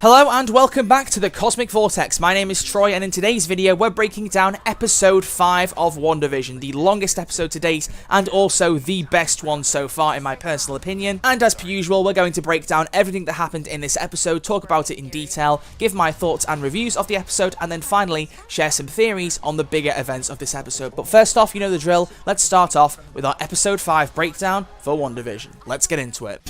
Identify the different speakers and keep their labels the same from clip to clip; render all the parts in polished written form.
Speaker 1: Hello and welcome back to the Cosmic Vortex. My name is Troy, and in today's video we're breaking down episode 5 of WandaVision, the longest episode to date and also the best one so far in my personal opinion. And as per usual, we're going to break down everything that happened in this episode, talk about it in detail, give my thoughts and reviews of the episode, and then finally share some theories on the bigger events of this episode. But first off, you know the drill, let's start off with our episode 5 breakdown for WandaVision. Let's get into it.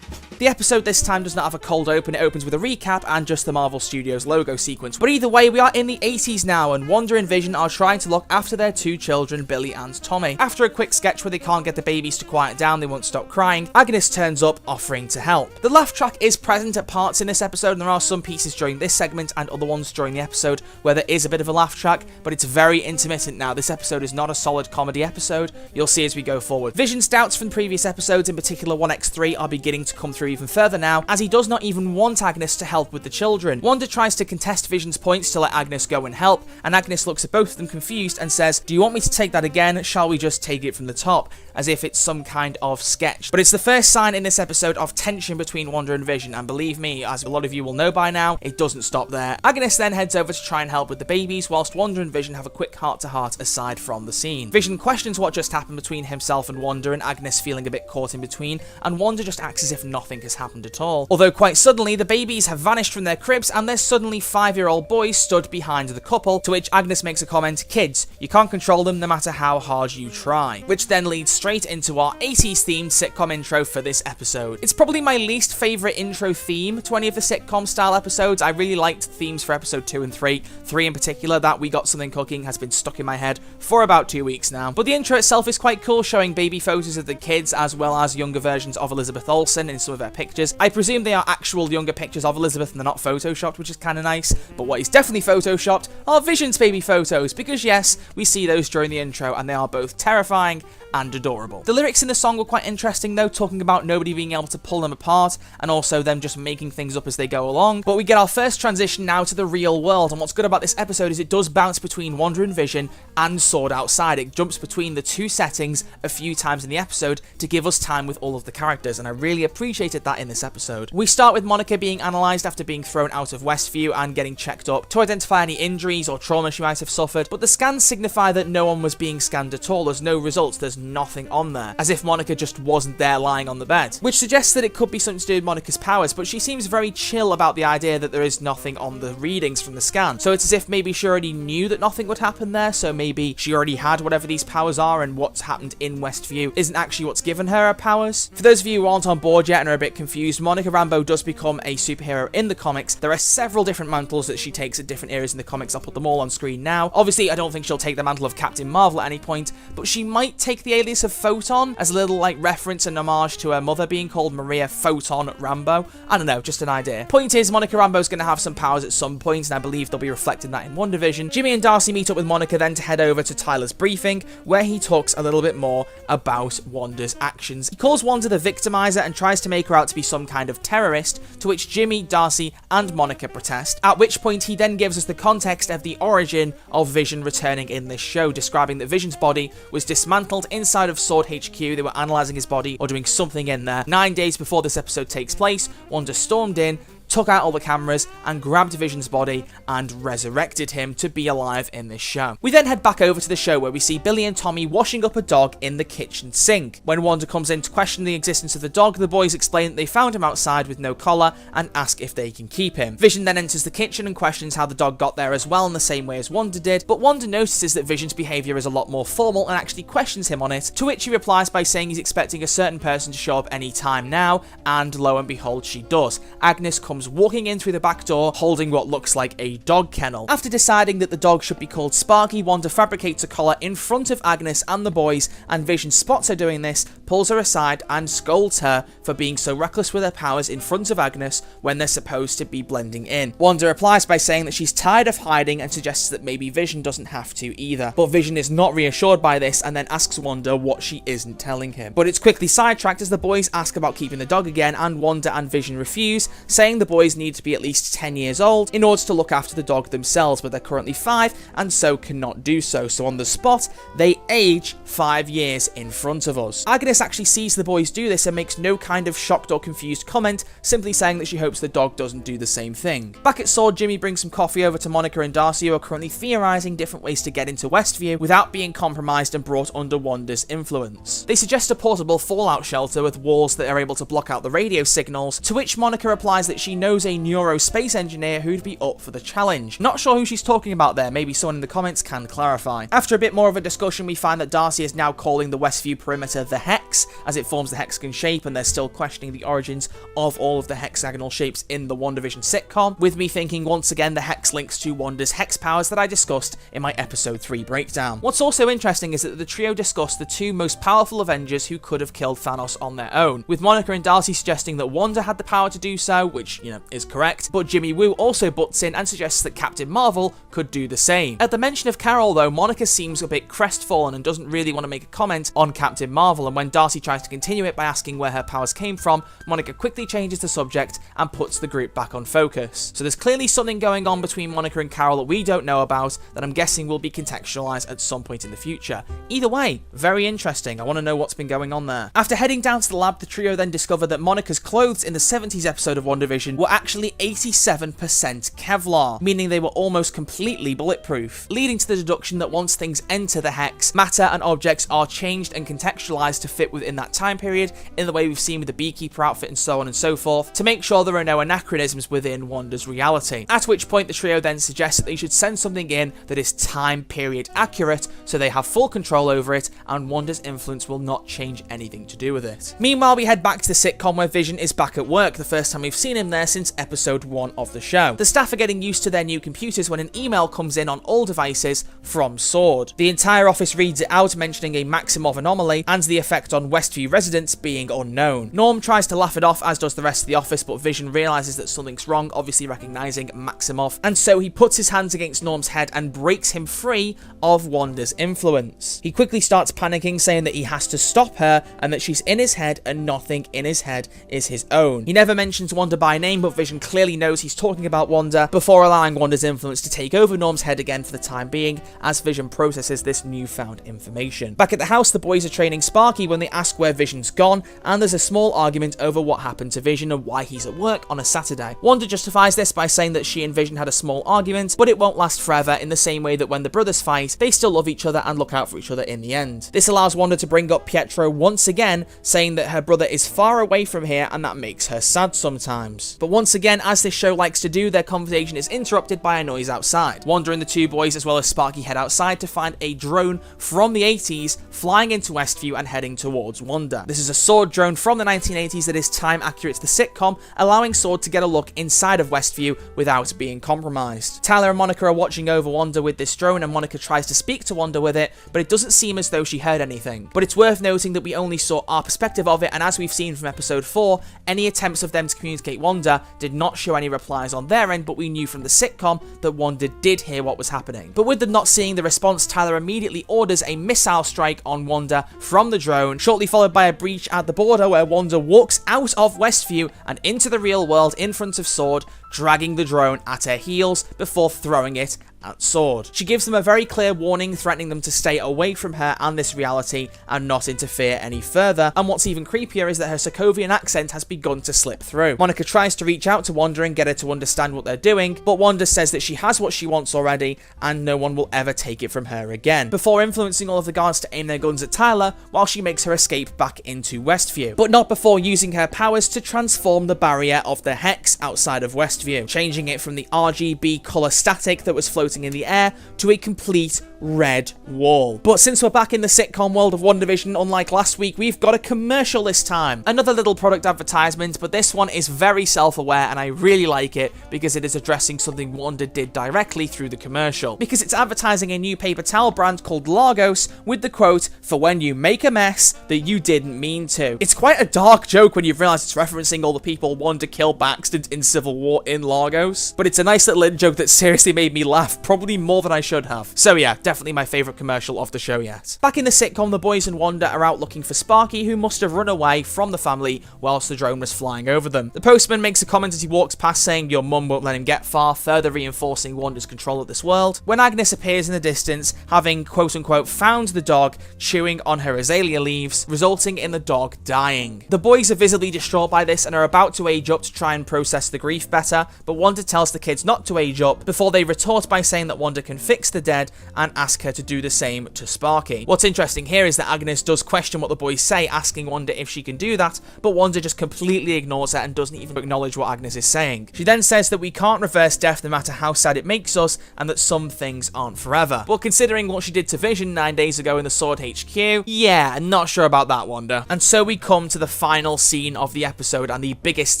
Speaker 1: The episode this time does not have a cold open, it opens with a recap and just the Marvel Studios logo sequence. But either way, we are in the 80s now, and Wanda and Vision are trying to look after their two children, Billy and Tommy. After a quick sketch where they can't get the babies to quiet down, they won't stop crying, Agnes turns up offering to help. The laugh track is present at parts in this episode, and there are some pieces during this segment and other ones during the episode where there is a bit of a laugh track, but it's very intermittent now. This episode is not a solid comedy episode, you'll see as we go forward. Vision's doubts from previous episodes, in particular 1x3, are beginning to come through even further now, as he does not even want Agnes to help with the children. Wanda tries to contest Vision's points to let Agnes go and help, and Agnes looks at both of them confused and says, "Do you want me to take that again? Shall we just take it from the top?" As if it's some kind of sketch. But it's the first sign in this episode of tension between Wanda and Vision, and believe me, as a lot of you will know by now, it doesn't stop there. Agnes then heads over to try and help with the babies, whilst Wanda and Vision have a quick heart-to-heart aside from the scene. Vision questions what just happened between himself and Wanda, and Agnes feeling a bit caught in between, and Wanda just acts as if nothing has happened at all. Although quite suddenly, the babies have vanished from their cribs, and there's suddenly 5-year-old boys stood behind the couple, to which Agnes makes a comment, "Kids, you can't control them no matter how hard you try." Which then leads straight into our 80s themed sitcom intro for this episode. It's probably my least favourite intro theme to any of the sitcom style episodes. I really liked themes for episode 2 and 3. 3 in particular, that We Got Something Cooking, has been stuck in my head for about 2 weeks now. But the intro itself is quite cool, showing baby photos of the kids as well as younger versions of Elizabeth Olsen in some of their pictures. I presume they are actual younger pictures of Elizabeth and they're not photoshopped, which is kind of nice. But what is definitely photoshopped are Vision's baby photos, because yes, we see those during the intro and they are both terrifying and adorable. The lyrics in the song were quite interesting though, talking about nobody being able to pull them apart and also them just making things up as they go along. But we get our first transition now to the real world, and what's good about this episode is it does bounce between Wanda and Vision and Sword Outside. It jumps between the two settings a few times in the episode to give us time with all of the characters, and I really appreciated that in this episode. We start with Monica being analysed after being thrown out of Westview and getting checked up to identify any injuries or trauma she might have suffered, but the scans signify that no one was being scanned at all. There's no results, there's nothing on there, as if Monica just wasn't there lying on the bed, which suggests that it could be something to do with Monica's powers, but she seems very chill about the idea that there is nothing on the readings from the scan. So it's as if maybe she already knew that nothing would happen there, so maybe she already had whatever these powers are, and what's happened in Westview isn't actually what's given her her powers. For those of you who aren't on board yet and are a bit confused, Monica Rambeau does become a superhero in the comics. There are several different mantles that she takes at different eras in the comics. I'll put them all on screen now. Obviously, I don't think she'll take the mantle of Captain Marvel at any point, but she might take the alias of Photon as a little like reference and homage to her mother being called Maria Photon Rambeau. I don't know, just an idea. Point is, Monica Rambeau's going to have some powers at some point, and I believe they'll be reflecting that in WandaVision. Jimmy and Darcy meet up with Monica then to head over to Tyler's briefing, where he talks a little bit more about Wanda's actions. He calls Wanda the victimizer and tries to make her out to be some kind of terrorist, to which Jimmy, Darcy, and Monica protest, at which point he then gives us the context of the origin of Vision returning in this show, describing that Vision's body was dismantled inside of Sword HQ. They were analysing his body or doing something in there. 9 days before this episode takes place, Wanda stormed in, took out all the cameras, and grabbed Vision's body and resurrected him to be alive in this show. We then head back over to the show where we see Billy and Tommy washing up a dog in the kitchen sink. When Wanda comes in to question the existence of the dog, the boys explain that they found him outside with no collar and ask if they can keep him. Vision then enters the kitchen and questions how the dog got there as well, in the same way as Wanda did, but Wanda notices that Vision's behaviour is a lot more formal and actually questions him on it, to which he replies by saying he's expecting a certain person to show up any time now, and lo and behold she does. Agnes comes walking in through the back door holding what looks like a dog kennel. After deciding that the dog should be called Sparky, Wanda fabricates a collar in front of Agnes and the boys, and Vision spots her doing this, pulls her aside and scolds her for being so reckless with her powers in front of Agnes when they're supposed to be blending in. Wanda replies by saying that she's tired of hiding and suggests that maybe Vision doesn't have to either, but Vision is not reassured by this and then asks Wanda what she isn't telling him. But it's quickly sidetracked as the boys ask about keeping the dog again, and Wanda and Vision refuse, saying the boys need to be at least 10 years old in order to look after the dog themselves, but they're currently 5 and so cannot do so. So on the spot, they age 5 years in front of us. Agnes actually sees the boys do this and makes no kind of shocked or confused comment, simply saying that she hopes the dog doesn't do the same thing. Back at Sword, Jimmy brings some coffee over to Monica and Darcy, who are currently theorizing different ways to get into Westview without being compromised and brought under Wanda's influence. They suggest a portable fallout shelter with walls that are able to block out the radio signals, to which Monica replies that she knows a neurospace engineer who'd be up for the challenge. Not sure who she's talking about there, maybe someone in the comments can clarify. After a bit more of a discussion, we find that Darcy is now calling the Westview perimeter the Hex, as it forms the hexagon shape, and they're still questioning the origins of all of the hexagonal shapes in the WandaVision sitcom, with me thinking once again the Hex links to Wanda's Hex powers that I discussed in my episode 3 breakdown. What's also interesting is that the trio discussed the two most powerful Avengers who could have killed Thanos on their own, with Monica and Darcy suggesting that Wanda had the power to do so, which, is correct, but Jimmy Woo also butts in and suggests that Captain Marvel could do the same. At the mention of Carol though, Monica seems a bit crestfallen and doesn't really want to make a comment on Captain Marvel, and when Darcy tries to continue it by asking where her powers came from, Monica quickly changes the subject and puts the group back on focus. So there's clearly something going on between Monica and Carol that we don't know about, that I'm guessing will be contextualized at some point in the future. Either way, very interesting. I want to know what's been going on there. After heading down to the lab, the trio then discover that Monica's clothes in the 70s episode of WandaVision were actually 87% Kevlar, meaning they were almost completely bulletproof, leading to the deduction that once things enter the Hex, matter and objects are changed and contextualized to fit within that time period, in the way we've seen with the Beekeeper outfit and so on and so forth, to make sure there are no anachronisms within Wanda's reality. At which point the trio then suggests that they should send something in that is time period accurate, so they have full control over it and Wanda's influence will not change anything to do with it. Meanwhile, we head back to the sitcom where Vision is back at work, the first time we've seen him there since episode 1 of the show. The staff are getting used to their new computers when an email comes in on all devices from Sword. The entire office reads it out, mentioning a Maximoff anomaly and the effect on Westview residents being unknown. Norm tries to laugh it off, as does the rest of the office, but Vision realizes that something's wrong, obviously recognizing Maximoff, and so he puts his hands against Norm's head and breaks him free of Wanda's influence. He quickly starts panicking, saying that he has to stop her and that she's in his head and nothing in his head is his own. He never mentions Wanda by name, but Vision clearly knows he's talking about Wanda before allowing Wanda's influence to take over Norm's head again for the time being, as Vision processes this newfound information. Back at the house, the boys are training Sparky when they ask where Vision's gone, and there's a small argument over what happened to Vision and why he's at work on a Saturday. Wanda justifies this by saying that she and Vision had a small argument, but it won't last forever, in the same way that when the brothers fight, they still love each other and look out for each other in the end. This allows Wanda to bring up Pietro once again, saying that her brother is far away from here and that makes her sad sometimes. But once again, as this show likes to do, their conversation is interrupted by a noise outside. Wanda and the two boys as well as Sparky head outside to find a drone from the 80s flying into Westview and heading towards Wanda. This is a Sword drone from the 1980s that is time accurate to the sitcom, allowing Sword to get a look inside of Westview without being compromised. Tyler and Monica are watching over Wanda with this drone, and Monica tries to speak to Wanda with it, but it doesn't seem as though she heard anything. But it's worth noting that we only saw our perspective of it, and as we've seen from episode 4, any attempts of them to communicate Wanda did not show any replies on their end, but we knew from the sitcom that Wanda did hear what was happening. But with them not seeing the response, Tyler immediately orders a missile strike on Wanda from the drone, shortly followed by a breach at the border where Wanda walks out of Westview and into the real world in front of Sword, dragging the drone at her heels before throwing it at Sword. She gives them a very clear warning, threatening them to stay away from her and this reality and not interfere any further, and what's even creepier is that her Sokovian accent has begun to slip through. Monica tries to reach out to Wanda and get her to understand what they're doing, but Wanda says that she has what she wants already and no one will ever take it from her again, before influencing all of the guards to aim their guns at Tyler while she makes her escape back into Westview, but not before using her powers to transform the barrier of the Hex outside of Westview, changing it from the RGB colour static that was floating in the air to a complete red wall. But since we're back in the sitcom world of WandaVision, unlike last week, we've got a commercial this time. Another little product advertisement, but this one is very self-aware and I really like it because it is addressing something Wanda did directly through the commercial. Because it's advertising a new paper towel brand called Lagos with the quote, "For when you make a mess that you didn't mean to." It's quite a dark joke when you realise it's referencing all the people Wanda killed by accident in Civil War in Lagos. But it's a nice little in-joke that seriously made me laugh, probably more than I should have. So yeah, definitely my favourite commercial of the show yet. Back in the sitcom, the boys and Wanda are out looking for Sparky, who must have run away from the family whilst the drone was flying over them. The postman makes a comment as he walks past saying your mum won't let him get far, further reinforcing Wanda's control of this world, when Agnes appears in the distance, having quote-unquote found the dog chewing on her azalea leaves, resulting in the dog dying. The boys are visibly distraught by this and are about to age up to try and process the grief better, but Wanda tells the kids not to age up before they retort by saying that Wanda can fix the dead and ask her to do the same to Sparky. What's interesting here is that Agnes does question what the boys say, asking Wanda if she can do that, but Wanda just completely ignores her and doesn't even acknowledge what Agnes is saying. She then says that we can't reverse death no matter how sad it makes us, and that some things aren't forever. But considering what she did to Vision 9 days ago in the Sword HQ, yeah, not sure about that, Wanda. And so we come to the final scene of the episode and the biggest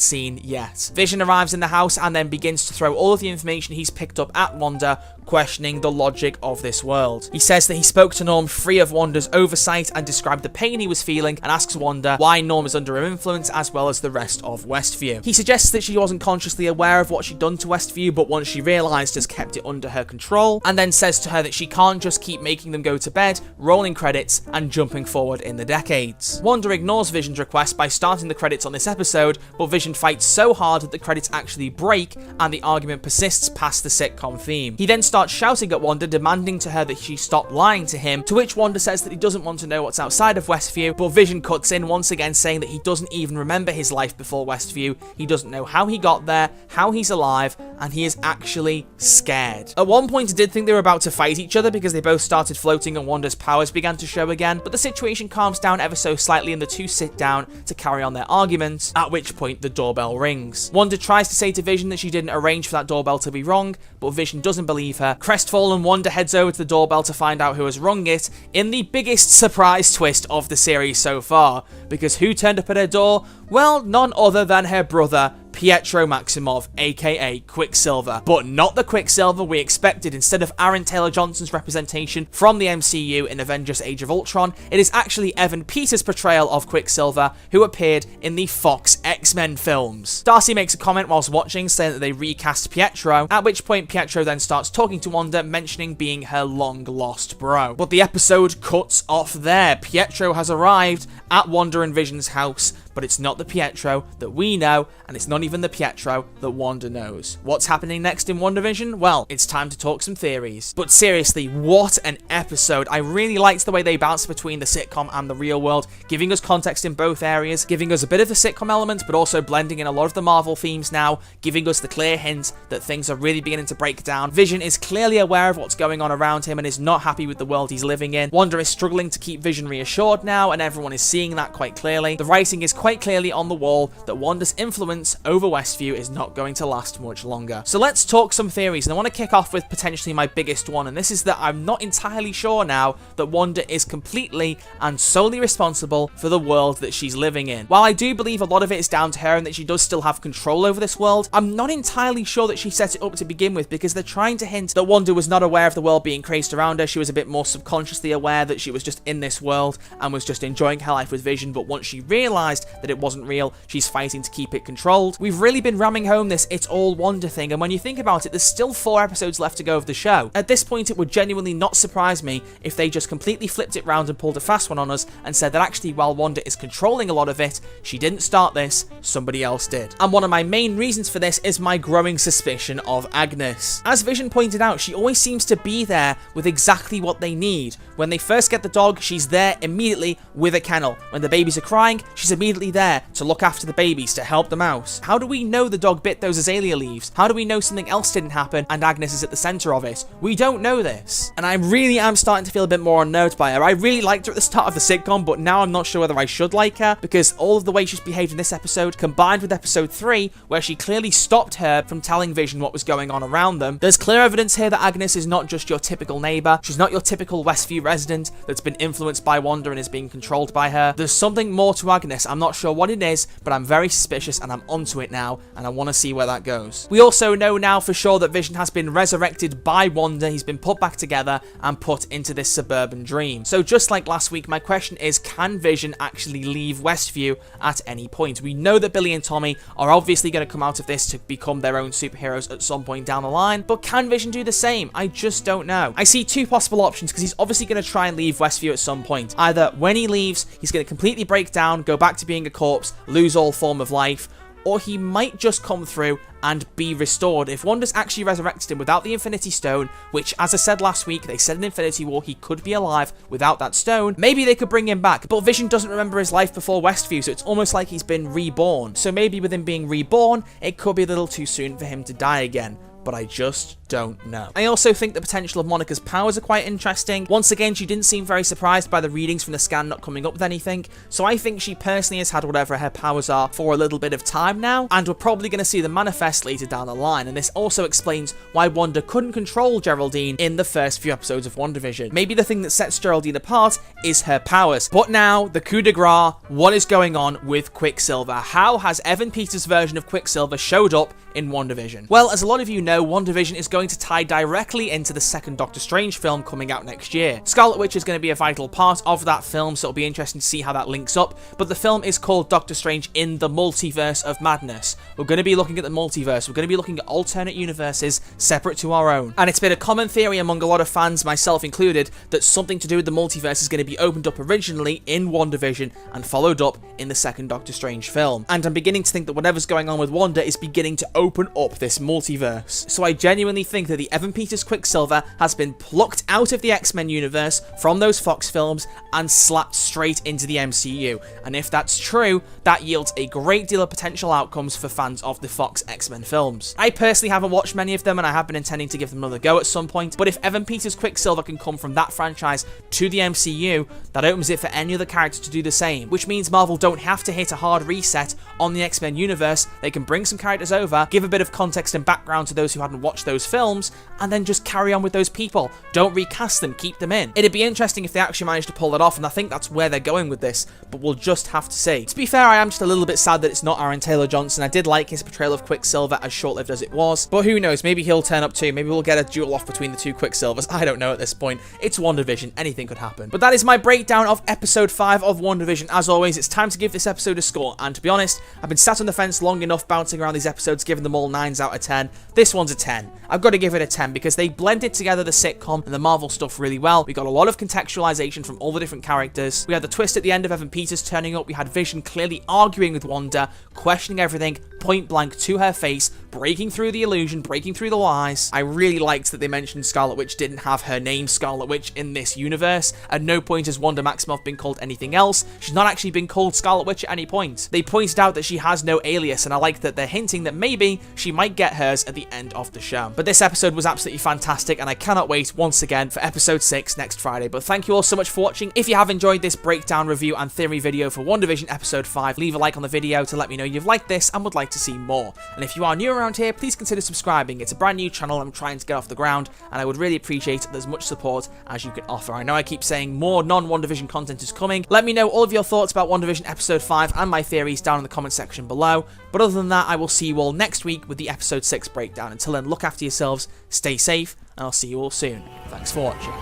Speaker 1: scene yet. Vision arrives in the house and then begins to throw all of the information he's picked up at Wanda, questioning the logic of this world. He says that he spoke to Norm free of Wanda's oversight and described the pain he was feeling, and asks Wanda why Norm is under her influence as well as the rest of Westview. He suggests that she wasn't consciously aware of what she'd done to Westview, but once she realised has kept it under her control, and then says to her that she can't just keep making them go to bed, rolling credits, and jumping forward in the decades. Wanda ignores Vision's request by starting the credits on this episode, but Vision fights so hard that the credits actually break, and the argument persists past the sitcom theme. He then starts shouting at Wanda, demanding to her that she stop lying to him, to which Wanda says that he doesn't want to know what's outside of Westview, but Vision cuts in once again saying that he doesn't even remember his life before Westview, he doesn't know how he got there, how he's alive, and he is actually scared. At one point I did think they were about to fight each other because they both started floating and Wanda's powers began to show again, but the situation calms down ever so slightly and the two sit down to carry on their argument, at which point the doorbell rings. Wanda tries to say to Vision that she didn't arrange for that doorbell to be rung, but Vision doesn't believe her. Crestfallen, Wanda heads over to the doorbell to find out who has rung it, in the biggest surprise twist of the series so far, because who turned up at her door? Well, none other than her brother, Pietro Maximoff, aka Quicksilver. But not the Quicksilver we expected. Instead of Aaron Taylor-Johnson's representation from the MCU in Avengers Age of Ultron, it is actually Evan Peters' portrayal of Quicksilver, who appeared in the Fox X-Men films. Darcy makes a comment whilst watching, saying that they recast Pietro, at which point Pietro then starts talking to Wanda, mentioning being her long-lost bro. But the episode cuts off there. Pietro has arrived at Wanda and Vision's house, but it's not the Pietro that we know, and it's not even the Pietro that Wanda knows. What's happening next in WandaVision? Well, it's time to talk some theories. But seriously, what an episode. I really liked the way they bounced between the sitcom and the real world, giving us context in both areas, giving us a bit of the sitcom element, but also blending in a lot of the Marvel themes now, giving us the clear hint that things are really beginning to break down. Vision is clearly aware of what's going on around him and is not happy with the world he's living in. Wanda is struggling to keep Vision reassured now, and everyone is seeing that quite clearly. The writing is quite clearly on the wall that Wanda's influence over Westview is not going to last much longer. So let's talk some theories, and I want to kick off with potentially my biggest one, and this is that I'm not entirely sure now that Wanda is completely and solely responsible for the world that she's living in. While I do believe a lot of it is down to her and that she does still have control over this world, I'm not entirely sure that she set it up to begin with, because they're trying to hint that Wanda was not aware of the world being crazed around her. She was a bit more subconsciously aware that she was just in this world and was just enjoying her life with Vision, but once she realised that it wasn't real, she's fighting to keep it controlled. We've really been ramming home this it's all Wanda thing, and when you think about it, there's still 4 episodes left to go of the show. At this point, it would genuinely not surprise me if they just completely flipped it round and pulled a fast one on us and said that actually while Wanda is controlling a lot of it, she didn't start this, somebody else did. And one of my main reasons for this is my growing suspicion of Agnes. As Vision pointed out, she always seems to be there with exactly what they need. When they first get the dog, she's there immediately with a kennel. When the babies are crying, she's immediately there to look after the babies, to help them out. How do we know the dog bit those azalea leaves? How do we know something else didn't happen and Agnes is at the center of it? We don't know this. And I really am starting to feel a bit more unnerved by her. I really liked her at the start of the sitcom, but now I'm not sure whether I should like her, because all of the way she's behaved in this episode, combined with episode 3, where she clearly stopped her from telling Vision what was going on around them, there's clear evidence here that Agnes is not just your typical neighbor. She's not your typical Westview resident that's been influenced by Wanda and is being controlled by her. There's something more to Agnes. I'm not not sure what it is, but I'm very suspicious and I'm onto it now, and I want to see where that goes. We also know now for sure that Vision has been resurrected by Wanda. He's been put back together and put into this suburban dream. So just like last week, my question is, can Vision actually leave Westview at any point? We know that Billy and Tommy are obviously going to come out of this to become their own superheroes at some point down the line, but can Vision do the same? I just don't know. I see two possible options because he's obviously going to try and leave Westview at some point. Either when he leaves, he's going to completely break down, go back to being a corpse, lose all form of life, or he might just come through and be restored. If Wanda's actually resurrected him without the Infinity Stone, which, as I said last week, they said in Infinity War he could be alive without that stone, maybe they could bring him back. But Vision doesn't remember his life before Westview, so it's almost like he's been reborn. So maybe with him being reborn, it could be a little too soon for him to die again. But I just don't know. I also think the potential of Monica's powers are quite interesting. Once again, she didn't seem very surprised by the readings from the scan not coming up with anything, so I think she personally has had whatever her powers are for a little bit of time now, and we're probably going to see them manifest later down the line, and this also explains why Wanda couldn't control Geraldine in the first few episodes of WandaVision. Maybe the thing that sets Geraldine apart is her powers. But now, the coup de grace, what is going on with Quicksilver? How has Evan Peters' version of Quicksilver showed up in WandaVision? Well, as a lot of you know, WandaVision is going to tie directly into the second Doctor Strange film coming out next year. Scarlet Witch is going to be a vital part of that film, so it'll be interesting to see how that links up, but the film is called Doctor Strange in the Multiverse of Madness. We're going to be looking at the multiverse, we're going to be looking at alternate universes separate to our own, and it's been a common theory among a lot of fans, myself included, that something to do with the multiverse is going to be opened up originally in WandaVision and followed up in the second Doctor Strange film, and I'm beginning to think that whatever's going on with Wanda is beginning to open up this multiverse. So I genuinely think that the Evan Peters Quicksilver has been plucked out of the X-Men universe from those Fox films and slapped straight into the MCU. And if that's true, that yields a great deal of potential outcomes for fans of the Fox X-Men films. I personally haven't watched many of them, and I have been intending to give them another go at some point, but if Evan Peters Quicksilver can come from that franchise to the MCU, that opens it for any other character to do the same, which means Marvel don't have to hit a hard reset on the X-Men universe. They can bring some characters over, give a bit of context and background to those who hadn't watched those films, and then just carry on with those people. Don't recast them, keep them in. It'd be interesting if they actually managed to pull that off, and I think that's where they're going with this, but we'll just have to see. To be fair, I am just a little bit sad that it's not Aaron Taylor Johnson. I did like his portrayal of Quicksilver, as short-lived as it was, but who knows, maybe he'll turn up too. Maybe we'll get a duel off between the two Quicksilvers. I don't know at this point. It's WandaVision, anything could happen. But that is my breakdown of episode 5 of WandaVision. As always, it's time to give this episode a score, and to be honest, I've been sat on the fence long enough bouncing around these episodes, giving them all 9s out of 10. This one's a 10. I've got to give it a 10 because they blended together the sitcom and the Marvel stuff really well. We got a lot of contextualization from all the different characters. We had the twist at the end of Evan Peters turning up. We had Vision clearly arguing with Wanda, questioning everything point blank to her face, breaking through the illusion, breaking through the lies. I really liked that they mentioned Scarlet Witch didn't have her name Scarlet Witch in this universe. At no point has Wanda Maximoff been called anything else. She's not actually been called Scarlet Witch at any point. They pointed out that she has no alias, and I like that they're hinting that maybe she might get hers at the end of the show. But this episode was absolutely fantastic, and I cannot wait once again for episode 6 next Friday. But thank you all so much for watching. If you have enjoyed this breakdown, review, and theory video for WandaVision episode 5, leave a like on the video to let me know you've liked this and would like to see more. And if you are new around here, please consider subscribing. It's a brand new channel I'm trying to get off the ground, and I would really appreciate as much support as you can offer. I know I keep saying more non-WandaVision content is coming. Let me know all of your thoughts about WandaVision episode 5 and my theories down in the comment section below. But other than that, I will see you all next week with the episode 6 breakdown. Until then, look after yourselves, stay safe, and I'll see you all soon. Thanks for watching.